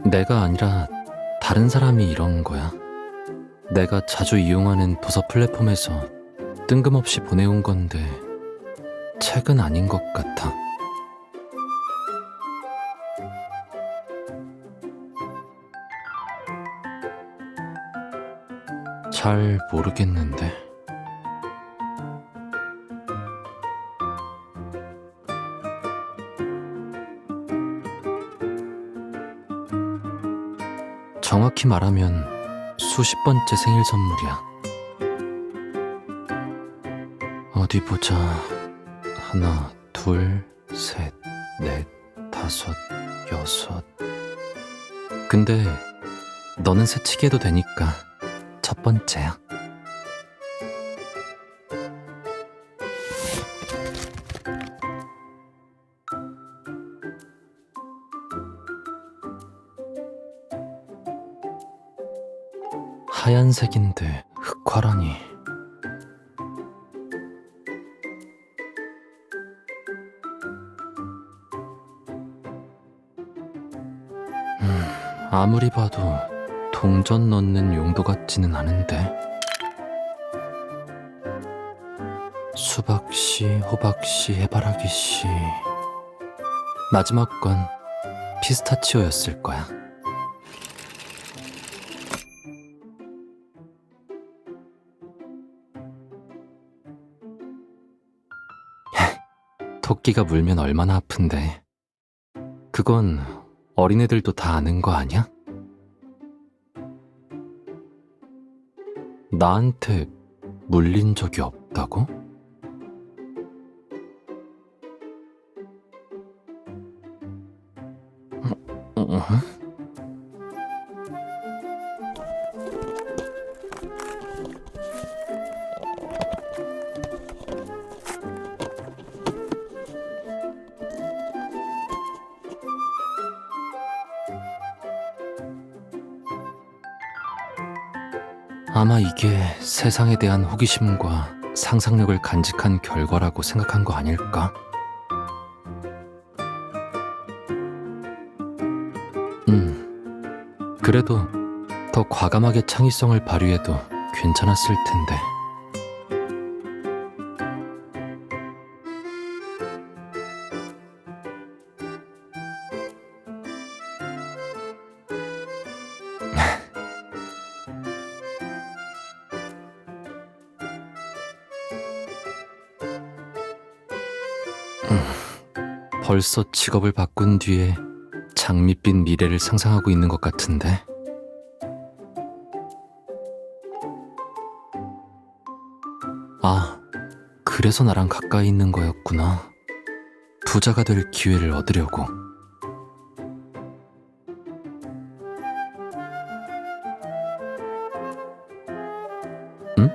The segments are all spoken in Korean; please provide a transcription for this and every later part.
내가 아니라 다른 사람이 이런 거야. 내가 자주 이용하는 도서 플랫폼에서 뜬금없이 보내온 건데 책은 아닌 것 같아. 잘 모르겠는데. 정확히 말하면 수십 번째 생일 선물이야. 어디 보자. 하나, 둘, 셋, 넷, 다섯, 여섯. 근데 너는 세치기해도 되니까 첫 번째야. 하얀색인데 흑화라니. 아무리 봐도 동전 넣는 용도 같지는 않은데. 수박씨, 호박씨, 해바라기씨. 마지막 건 피스타치오였을 거야. 토끼가 물면 얼마나 아픈데. 그건 어린애들도 다 아는 거 아니야? 나한테 물린 적이 없다고? 아마 이게 세상에 대한 호기심과 상상력을 간직한 결과라고 생각한 거 아닐까? 그래도 더 과감하게 창의성을 발휘해도 괜찮았을 텐데. 벌써 직업을 바꾼 뒤에 장밋빛 미래를 상상하고 있는 것 같은데. 아, 그래서 나랑 가까이 있는 거였구나. 부자가 될 기회를 얻으려고. 응?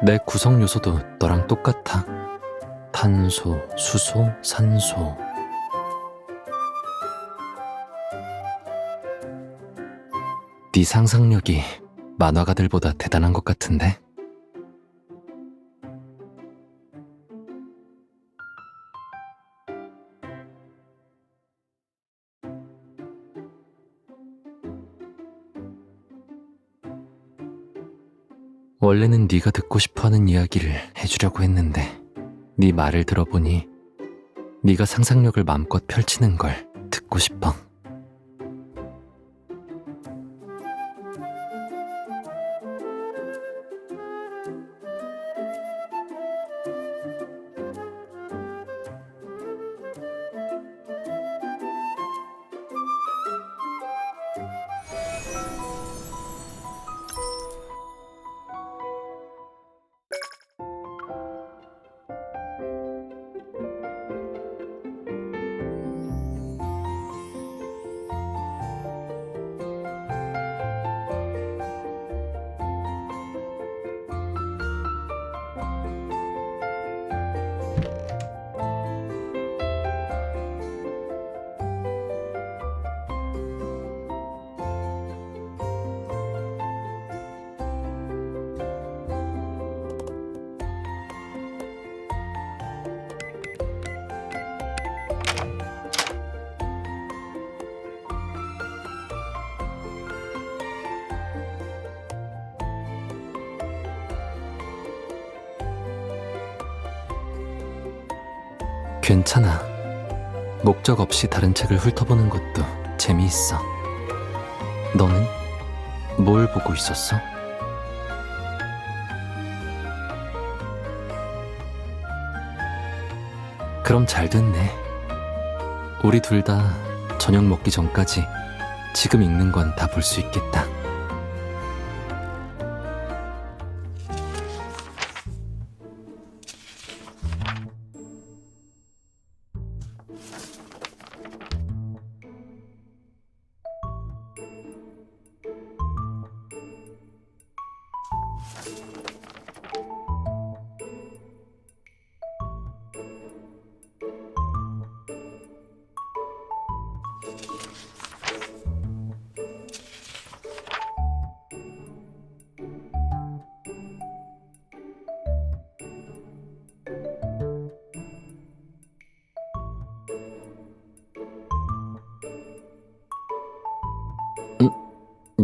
내 구성 요소도 너랑 똑같아. 탄소, 수소, 산소. 네 상상력이 만화가들보다 대단한 것 같은데? 원래는 네가 듣고 싶어하는 이야기를 해주려고 했는데 네 말을 들어보니 네가 상상력을 마음껏 펼치는 걸 듣고 싶어. 괜찮아. 목적 없이 다른 책을 훑어보는 것도 재미있어. 너는 뭘 보고 있었어? 그럼 잘 됐네. 우리 둘 다 저녁 먹기 전까지 지금 읽는 건 다 볼 수 있겠다.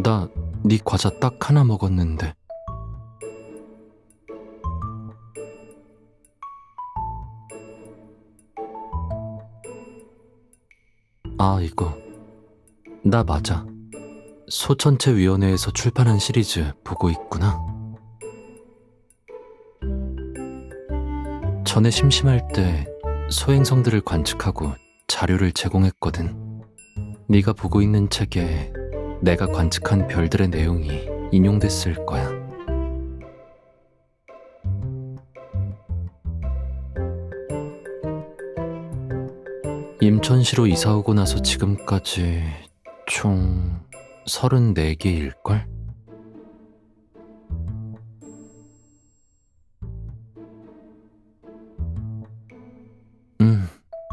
나 네 과자 딱 하나 먹었는데. 아, 이거 나 맞아. 소천체위원회에서 출판한 시리즈 보고 있구나. 전에 심심할 때 소행성들을 관측하고 자료를 제공했거든. 네가 보고 있는 책에 내가 관측한 별들의 내용이 인용됐을 거야. 임천시로 이사 오고 나서 지금까지 총 34개일걸?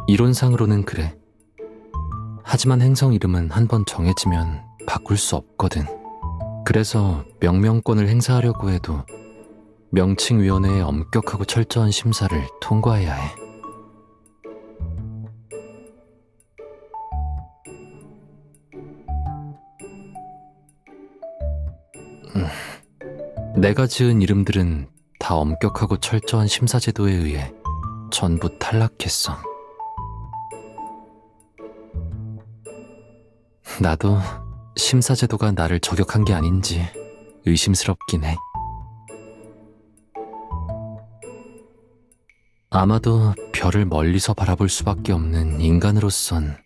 이론상으로는 그래. 하지만 행성 이름은 한번 정해지면 바꿀 수 없거든. 그래서 명명권을 행사하려고 해도 명칭위원회의 엄격하고 철저한 심사를 통과해야 해. 내가 지은 이름들은 다 엄격하고 철저한 심사 제도에 의해 전부 탈락했어. 나도 심사 제도가 나를 저격한 게 아닌지 의심스럽긴 해. 아마도 별을 멀리서 바라볼 수밖에 없는 인간으로선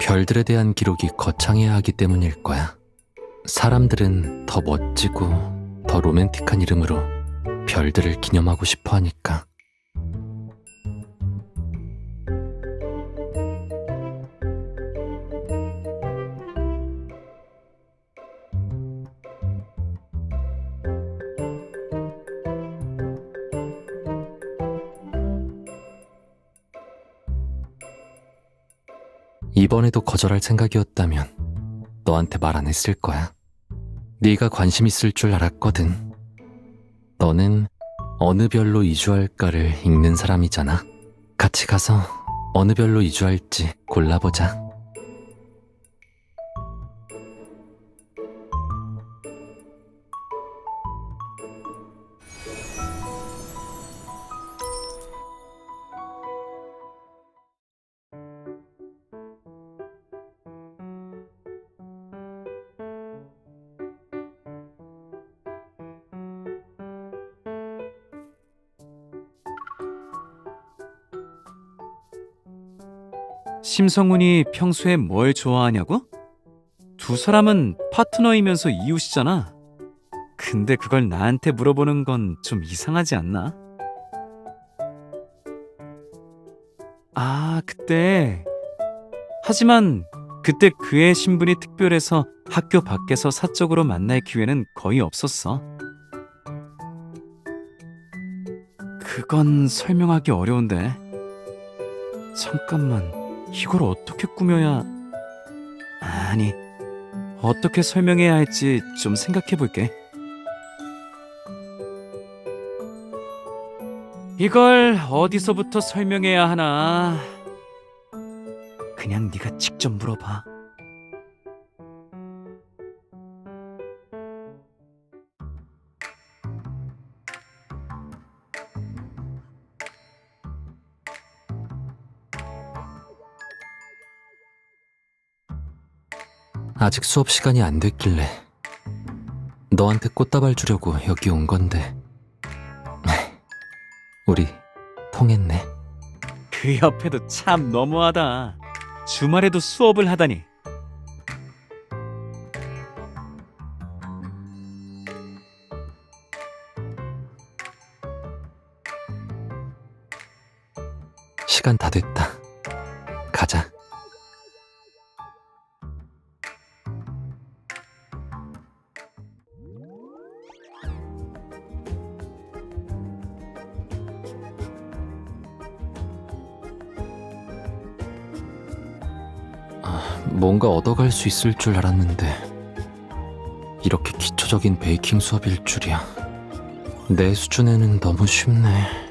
별들에 대한 기록이 거창해야 하기 때문일 거야. 사람들은 더 멋지고 더 로맨틱한 이름으로 별들을 기념하고 싶어 하니까. 이번에도 거절할 생각이었다면 너한테 말 안 했을 거야. 네가 관심 있을 줄 알았거든. 너는 어느 별로 이주할까를 읽는 사람이잖아. 같이 가서 어느 별로 이주할지 골라보자. 심성훈이 평소에 뭘 좋아하냐고? 두 사람은 파트너이면서 이웃이잖아. 근데 그걸 나한테 물어보는 건 좀 이상하지 않나? 아, 그때. 하지만 그때 그의 신분이 특별해서 학교 밖에서 사적으로 만날 기회는 거의 없었어. 그건 설명하기 어려운데. 잠깐만, 이걸 어떻게 꾸며야... 아니, 어떻게 설명해야 할지 좀 생각해 볼게. 이걸 어디서부터 설명해야 하나? 그냥 네가 직접 물어봐. 아직 수업 시간이 안 됐길래 너한테 꽃다발 주려고 여기 온 건데 우리 통했네. 그 옆에도 참 너무하다. 주말에도 수업을 하다니. 시간 다 됐다. 가자. 뭔가 얻어갈 수 있을 줄 알았는데 이렇게 기초적인 베이킹 수업일 줄이야. 내 수준에는 너무 쉽네.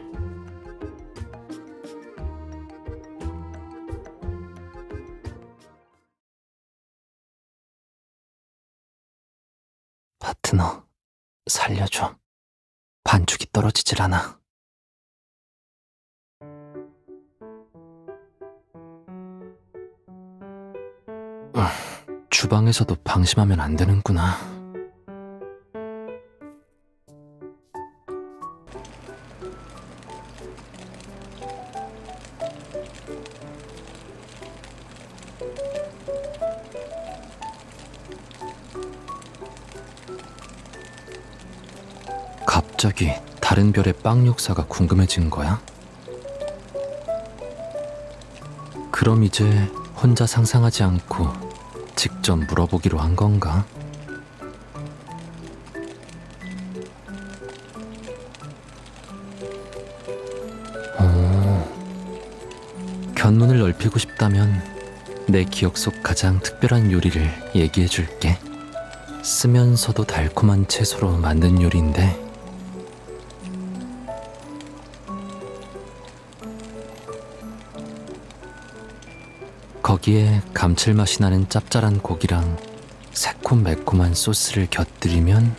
파트너, 살려줘. 반죽이 떨어지질 않아. 주방에서도 방심하면 안 되는구나. 갑자기 다른 별의 빵 역사가 궁금해진 거야? 그럼 이제 혼자 상상하지 않고 직접 물어보기로 한 건가? 견문을 넓히고 싶다면 내 기억 속 가장 특별한 요리를 얘기해 줄게. 쓰면서도 달콤한 채소로 만든 요리인데 거기에 감칠맛이 나는 짭짤한 고기랑 새콤매콤한 소스를 곁들이면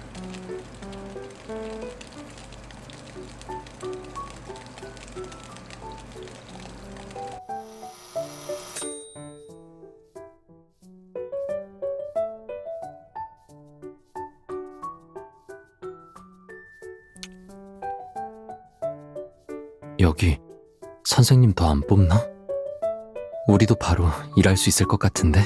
여기 선생님 더 안 뽑나? 우리도 바로 일할 수 있을 것 같은데?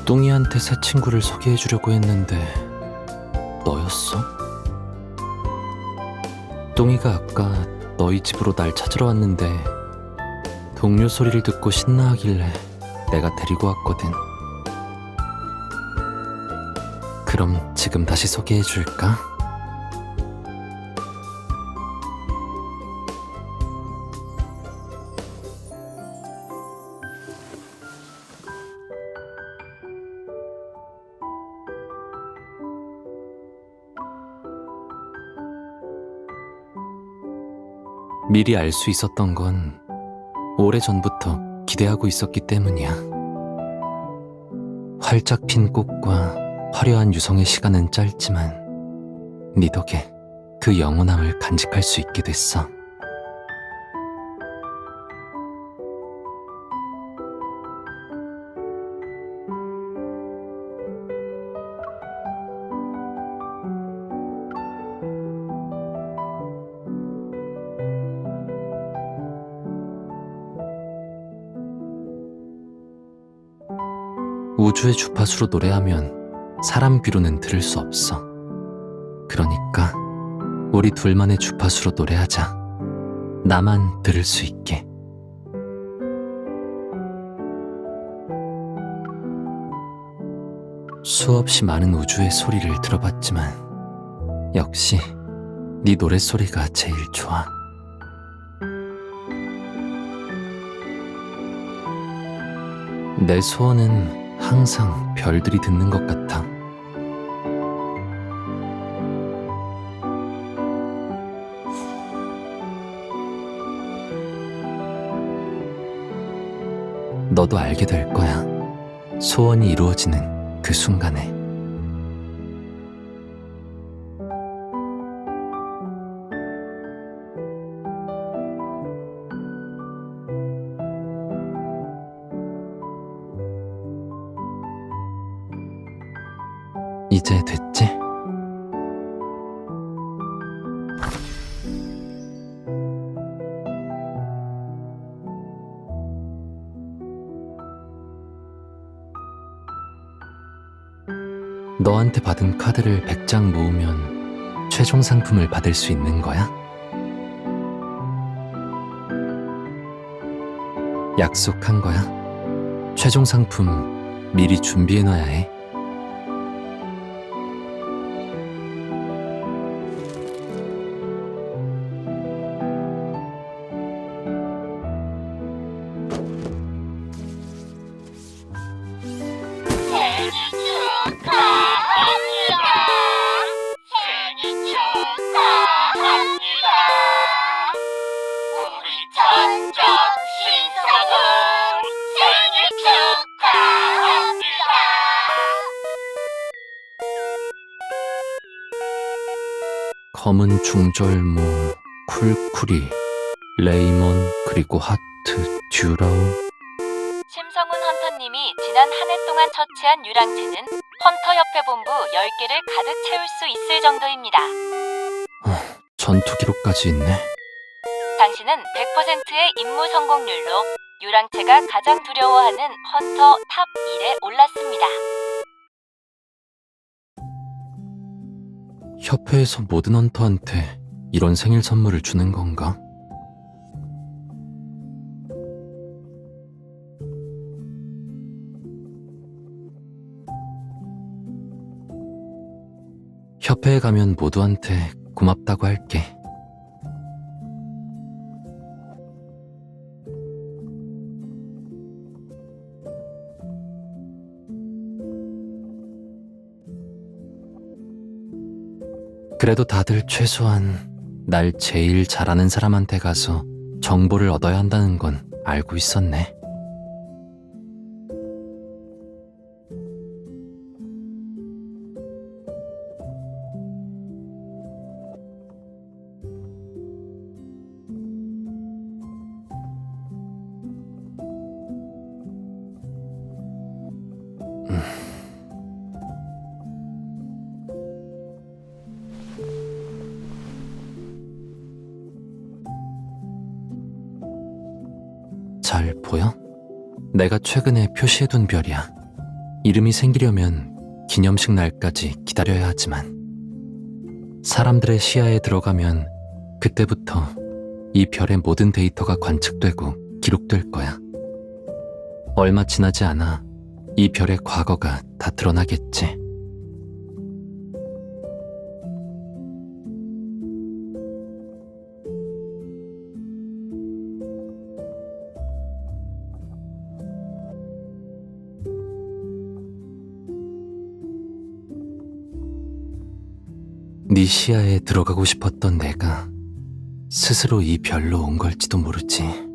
뚱이한테 새 친구를 소개해주려고 했는데 너였어? 뚱이가 아까 너희 집으로 날 찾으러 왔는데 동료 소리를 듣고 신나하길래 내가 데리고 왔거든. 그럼 지금 다시 소개해줄까? 미리 알 수 있었던 건 오래전부터 기대하고 있었기 때문이야. 활짝 핀 꽃과 화려한 유성의 시간은 짧지만 네 덕에 그 영원함을 간직할 수 있게 됐어. 우주의 주파수로 노래하면 사람 귀로는 들을 수 없어. 그러니까 우리 둘만의 주파수로 노래하자. 나만 들을 수 있게. 수없이 많은 우주의 소리를 들어봤지만 역시 네 노랫소리가 제일 좋아. 내 소원은 항상 별들이 듣는 것 같아. 너도 알게 될 거야. 소원이 이루어지는 그 순간에. 이제 됐지? 너한테 받은 카드를 100장 모으면 최종 상품을 받을 수 있는 거야? 약속한 거야. 최종 상품 미리 준비해놔야 해. 생일 축하합니다. 생일 축하합니다. 우리 전적 신상은 생일 축하합니다. 검은 중절모, 쿨쿨이, 레이먼, 그리고 하트, 듀라우. 심성훈 헌터님이 지난 한 해 동안 처치한 유랑체는 헌터협회 본부 10개를 가득 채울 수 있을 정도입니다. 전투 기록까지 있네. 당신은 100%의 임무 성공률로 유랑체가 가장 두려워하는 헌터 탑 1에 올랐습니다. 협회에서 모든 헌터한테 이런 생일 선물을 주는 건가? 협회에 가면 모두한테 고맙다고 할게. 그래도 다들 최소한 날 제일 잘하는 사람한테 가서 정보를 얻어야 한다는 건 알고 있었네. 잘 보여? 내가 최근에 표시해둔 별이야. 이름이 생기려면 기념식 날까지 기다려야 하지만 사람들의 시야에 들어가면 그때부터 이 별의 모든 데이터가 관측되고 기록될 거야. 얼마 지나지 않아 이 별의 과거가 다 드러나겠지. 네 시야에 들어가고 싶었던 내가 스스로 이 별로 온 걸지도 모르지.